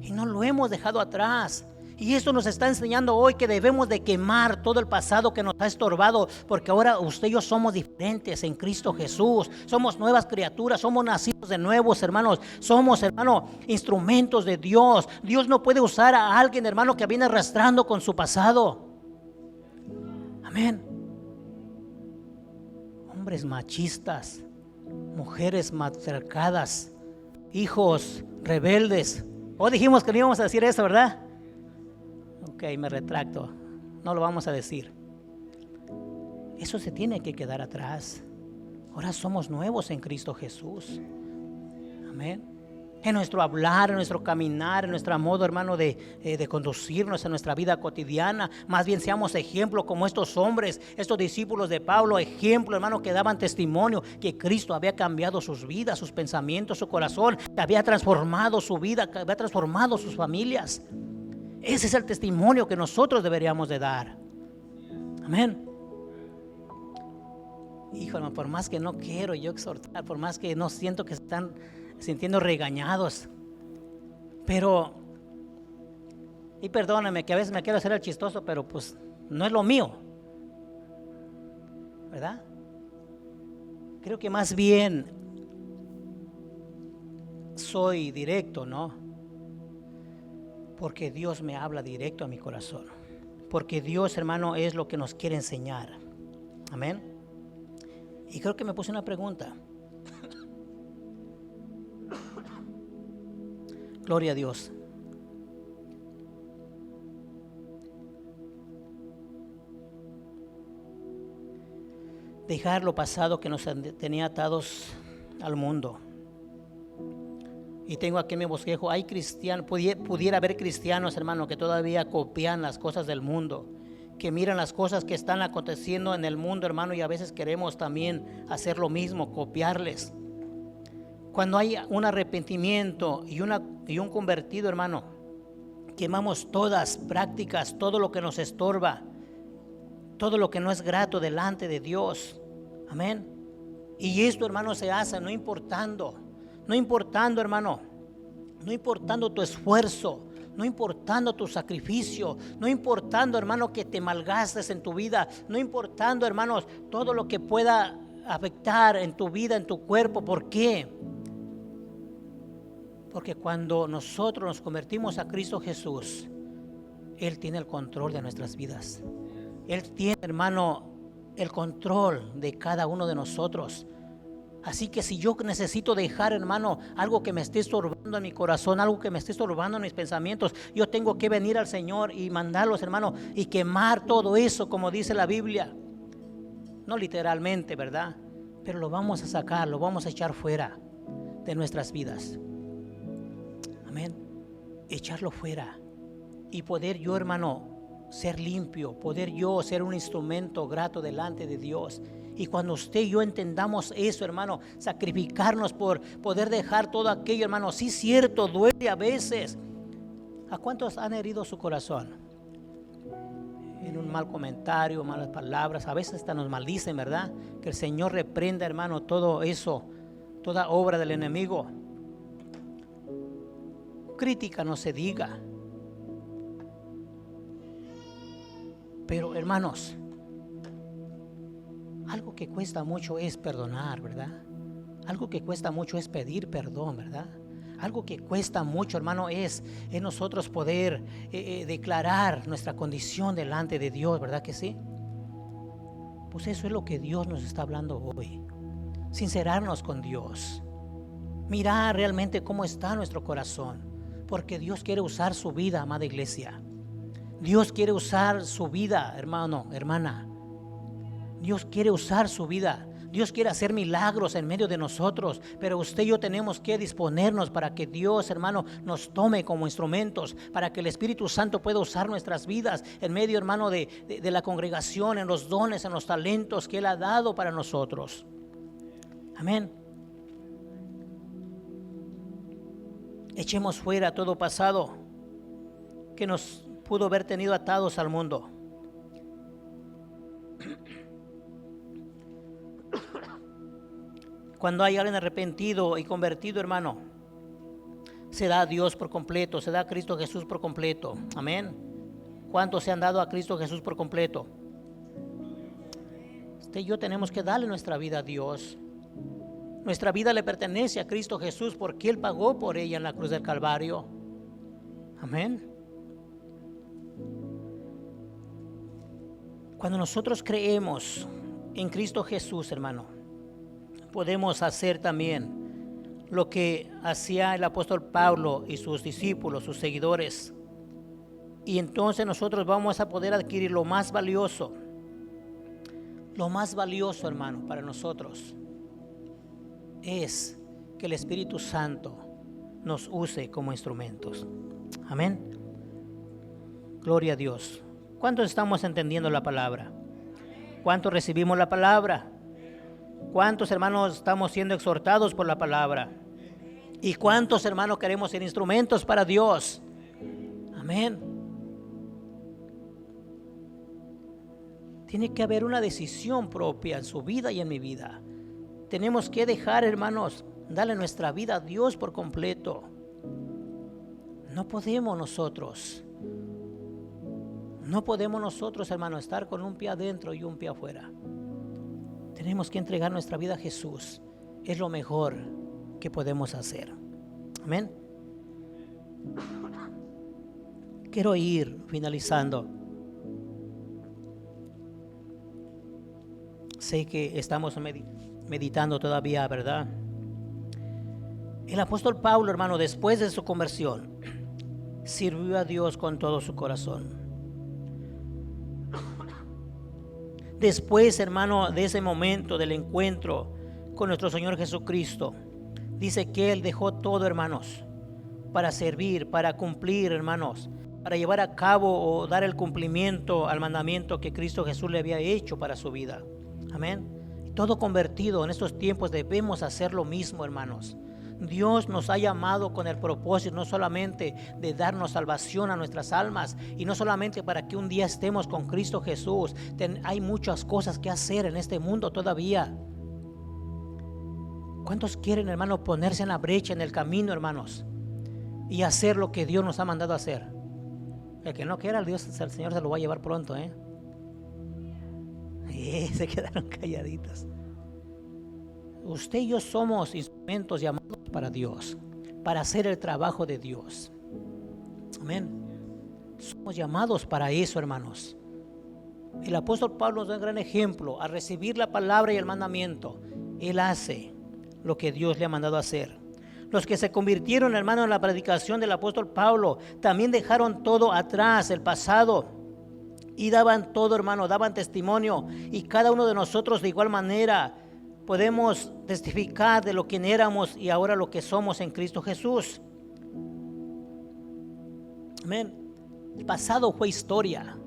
y no lo hemos dejado atrás. Y esto nos está enseñando hoy que debemos de quemar todo el pasado que nos ha estorbado, porque ahora usted y yo somos diferentes en Cristo Jesús. Somos nuevas criaturas, somos nacidos de nuevos, hermanos. Somos, hermano, instrumentos de Dios. Dios no puede usar a alguien, hermano, que viene arrastrando con su pasado. Amén. Hombres machistas, mujeres maltratadas, hijos rebeldes. Dijimos que no íbamos a decir eso, ¿verdad? Ok, me retracto. No lo vamos a decir. Eso se tiene que quedar atrás. Ahora somos nuevos en Cristo Jesús. Amén. En nuestro hablar, en nuestro caminar, en nuestro modo, hermano, de conducirnos en nuestra vida cotidiana. Más bien seamos ejemplo como estos hombres, estos discípulos de Pablo, ejemplo, hermano, que daban testimonio que Cristo había cambiado sus vidas, sus pensamientos, su corazón, que había transformado su vida, que había transformado sus familias. Ese es el testimonio que nosotros deberíamos de dar. Amén. Híjole, por más que no quiero yo exhortar, por más que no siento que están sintiendo regañados, pero, y perdóname que a veces me quiero hacer el chistoso, pero pues no es lo mío, ¿verdad? Creo que más bien soy directo, ¿no? Porque Dios me habla directo a mi corazón, porque Dios, hermano, es lo que nos quiere enseñar. Amén. Y creo que me puse una pregunta. Gloria a Dios. Dejar lo pasado que nos tenía atados al mundo. Y tengo aquí en mi bosquejo, hay cristianos, pudiera haber cristianos, hermano, que todavía copian las cosas del mundo, que miran las cosas que están aconteciendo en el mundo, hermano, y a veces queremos también hacer lo mismo, copiarles. Cuando hay un arrepentimiento y un convertido, hermano, quemamos todas prácticas, todo lo que nos estorba, todo lo que no es grato delante de Dios. Amén. Y esto, hermano, se hace no importando, hermano, no importando tu esfuerzo, no importando tu sacrificio, no importando, hermano, que te malgastes en tu vida, no importando, hermanos, todo lo que pueda afectar en tu vida, en tu cuerpo. ¿Por qué? Porque cuando nosotros nos convertimos a Cristo Jesús, Él tiene el control de nuestras vidas. Él tiene, hermano, el control de cada uno de nosotros. Así que si yo necesito dejar, hermano, algo que me esté estorbando en mi corazón, algo que me esté estorbando en mis pensamientos, yo tengo que venir al Señor y mandarlos, hermano, y quemar todo eso, como dice la Biblia. No literalmente, ¿verdad? pero lo vamos a sacar, lo vamos a echar fuera de nuestras vidas. Amén. Echarlo fuera y poder yo, hermano, ser limpio, poder yo ser un instrumento grato delante de Dios. Y cuando usted y yo entendamos eso, hermano, sacrificarnos por poder dejar todo aquello, hermano, sí, cierto, duele a veces. ¿A cuántos han herido su corazón? En un mal comentario, malas palabras, a veces hasta nos maldicen, ¿verdad? Que el Señor reprenda, hermano, todo eso, toda obra del enemigo. Crítica no se diga. Pero, hermanos, algo que cuesta mucho es perdonar, ¿verdad? Algo que cuesta mucho es pedir perdón, ¿verdad? Algo que cuesta mucho, hermano, es en nosotros poder declarar nuestra condición delante de Dios, ¿verdad que sí? Pues eso es lo que Dios nos está hablando hoy. Sincerarnos con Dios. Mirar realmente cómo está nuestro corazón. Porque Dios quiere usar su vida, amada iglesia. Dios quiere usar su vida, hermano, hermana. Dios quiere usar su vida. Dios quiere hacer milagros en medio de nosotros, pero usted y yo tenemos que disponernos para que Dios, hermano, nos tome como instrumentos, para que el Espíritu Santo pueda usar nuestras vidas en medio, hermano, de la congregación, en los dones, en los talentos que Él ha dado para nosotros. Amén. Echemos fuera todo pasado que nos pudo haber tenido atados al mundo. Cuando hay alguien arrepentido y convertido, hermano, se da a Dios por completo, se da a Cristo Jesús por completo. Amén. ¿Cuántos se han dado a Cristo Jesús por completo? Usted y yo tenemos que darle nuestra vida a Dios. Nuestra vida le pertenece a Cristo Jesús porque Él pagó por ella en la cruz del Calvario. Amén. Cuando nosotros creemos en Cristo Jesús, hermano, podemos hacer también lo que hacía el apóstol Pablo y sus discípulos, sus seguidores. Y entonces nosotros vamos a poder adquirir lo más valioso. Lo más valioso, hermano, para nosotros es que el Espíritu Santo nos use como instrumentos. Amén. Gloria a Dios. ¿Cuántos estamos entendiendo la palabra? ¿Cuántos recibimos la palabra? ¿Cuántos, hermanos, estamos siendo exhortados por la palabra? ¿Y cuántos, hermanos, queremos ser instrumentos para Dios? Amén. Tiene que haber una decisión propia en su vida y en mi vida. Tenemos que dejar, hermanos, darle nuestra vida a Dios por completo. No podemos nosotros, hermanos, estar con un pie adentro y un pie afuera. Tenemos que entregar nuestra vida a Jesús. Es lo mejor que podemos hacer. Amén. Quiero ir finalizando. Sé que estamos meditando todavía, ¿verdad? El apóstol Pablo, hermano, después de su conversión, sirvió a Dios con todo su corazón. Después, hermano, de ese momento del encuentro con nuestro Señor Jesucristo, dice que Él dejó todo, hermanos, para servir, para cumplir, hermanos, para llevar a cabo o dar el cumplimiento al mandamiento que Cristo Jesús le había hecho para su vida. Amén. Todo convertido en estos tiempos debemos hacer lo mismo, hermanos. Dios nos ha llamado con el propósito no solamente de darnos salvación a nuestras almas y no solamente para que un día estemos con Cristo Jesús. Hay muchas cosas que hacer en este mundo todavía. ¿Cuántos quieren, hermano, ponerse en la brecha, en el camino, hermanos, y hacer lo que Dios nos ha mandado a hacer? El que no quiera, el Señor se lo va a llevar pronto, se quedaron calladitos. Usted y yo somos instrumentos llamados para Dios, para hacer el trabajo de Dios. Amén. Somos llamados para eso, hermanos. El apóstol Pablo nos da un gran ejemplo. Al recibir la palabra y el mandamiento, él hace lo que Dios le ha mandado hacer. Los que se convirtieron, hermanos, en la predicación del apóstol Pablo, también dejaron todo atrás, el pasado, y daban todo, hermano, daban testimonio. Y cada uno de nosotros de igual manera podemos testificar de lo que éramos y ahora lo que somos en Cristo Jesús. Amén. El pasado fue historia.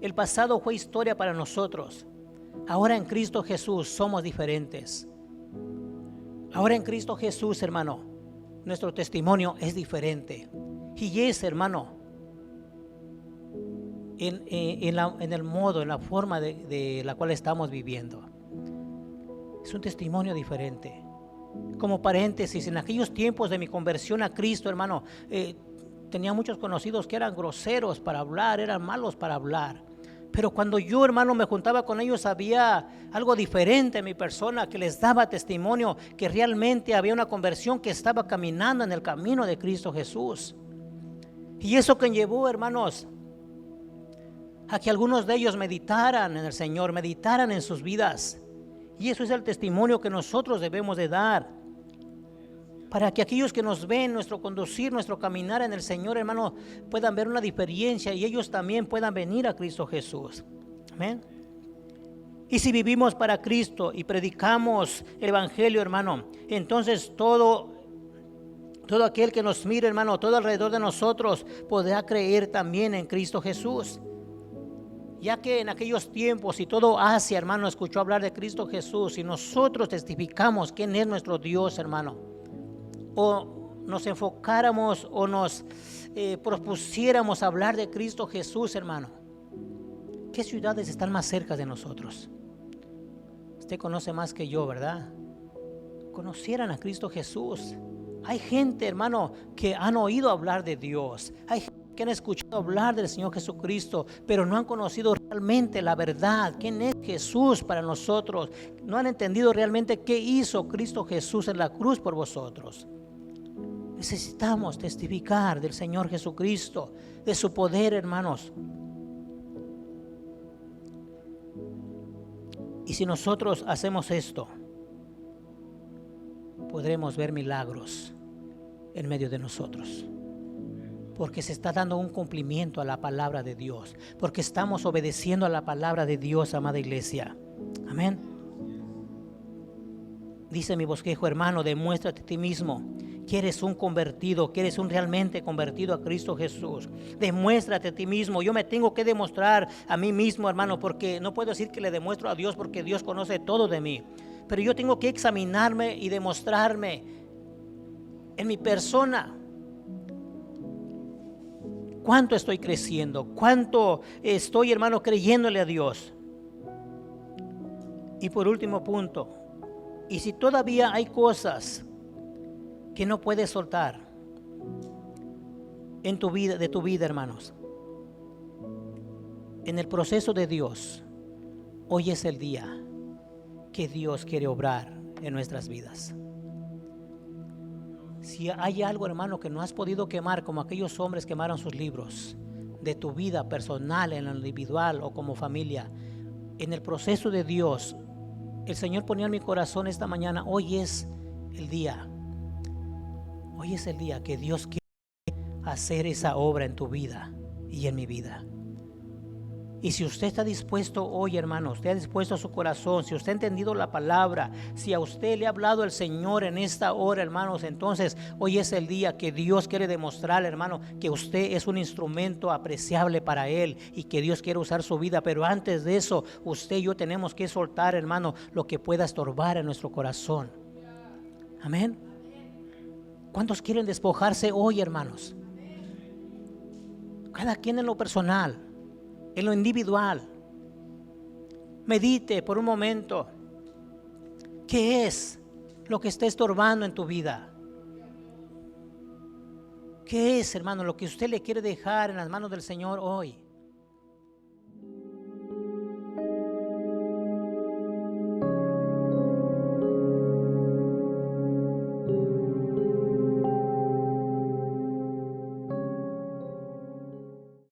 El pasado fue historia para nosotros. Ahora en Cristo Jesús somos diferentes. Ahora en Cristo Jesús, hermano, nuestro testimonio es diferente. Y es, hermano, en el modo, en la forma de la cual estamos viviendo. Es un testimonio diferente. Como paréntesis, en aquellos tiempos de mi conversión a Cristo, hermano, tenía muchos conocidos que eran groseros para hablar, eran malos para hablar. Pero cuando yo, hermano, me juntaba con ellos, había algo diferente en mi persona que les daba testimonio que realmente había una conversión, que estaba caminando en el camino de Cristo Jesús. Y eso que llevó, hermanos, a que algunos de ellos meditaran en el Señor, meditaran en sus vidas. Y eso es el testimonio que nosotros debemos de dar, para que aquellos que nos ven, nuestro conducir, nuestro caminar en el Señor, hermano, puedan ver una diferencia y ellos también puedan venir a Cristo Jesús. Amén. Y si vivimos para Cristo y predicamos el Evangelio, hermano, entonces todo aquel que nos mire, hermano, todo alrededor de nosotros podrá creer también en Cristo Jesús. Ya que en aquellos tiempos y todo Asia, hermano, escuchó hablar de Cristo Jesús, y nosotros testificamos quién es nuestro Dios, hermano, o nos enfocáramos o nos propusiéramos hablar de Cristo Jesús, hermano, ¿qué ciudades están más cerca de nosotros? Usted conoce más que yo, ¿verdad? Conocieran a Cristo Jesús. Hay gente, hermano, que han oído hablar de Dios. Hay gente que han escuchado hablar del Señor Jesucristo, pero no han conocido realmente la verdad, quién es Jesús para nosotros. No han entendido realmente qué hizo Cristo Jesús en la cruz por vosotros. Necesitamos testificar del Señor Jesucristo, de su poder, hermanos. Y si nosotros hacemos esto, podremos ver milagros en medio de nosotros, porque se está dando un cumplimiento a la palabra de Dios, porque estamos obedeciendo a la palabra de Dios, amada iglesia. Amén. Dice mi bosquejo, hermano, demuéstrate a ti mismo que eres un convertido, que eres un realmente convertido a Cristo Jesús. Demuéstrate a ti mismo. Yo me tengo que demostrar a mí mismo, hermano, porque no puedo decir que le demuestro a Dios, porque Dios conoce todo de mí. Pero yo tengo que examinarme y demostrarme en mi persona cuánto estoy creciendo, cuánto estoy, hermano, creyéndole a Dios. Y por último punto, y si todavía hay cosas que no puedes soltar en tu vida, de tu vida, hermanos, en el proceso de Dios, hoy es el día que Dios quiere obrar en nuestras vidas. Si hay algo, hermano, que no has podido quemar, como aquellos hombres quemaron sus libros, de tu vida personal, en lo individual o como familia, en el proceso de Dios, el Señor ponía en mi corazón esta mañana, hoy es el día. Hoy es el día que Dios quiere hacer esa obra en tu vida y en mi vida. Y si usted está dispuesto hoy, hermano, usted ha dispuesto su corazón, si usted ha entendido la palabra, si a usted le ha hablado el Señor en esta hora, hermanos, entonces hoy es el día que Dios quiere demostrar, hermano, que usted es un instrumento apreciable para Él y que Dios quiere usar su vida. Pero antes de eso, usted y yo tenemos que soltar, hermano, lo que pueda estorbar en nuestro corazón. Amén. ¿Cuántos quieren despojarse hoy, hermanos? Cada quien en lo personal, en lo individual. Medite por un momento. ¿Qué es lo que está estorbando en tu vida? ¿Qué es, hermano, lo que usted le quiere dejar en las manos del Señor hoy?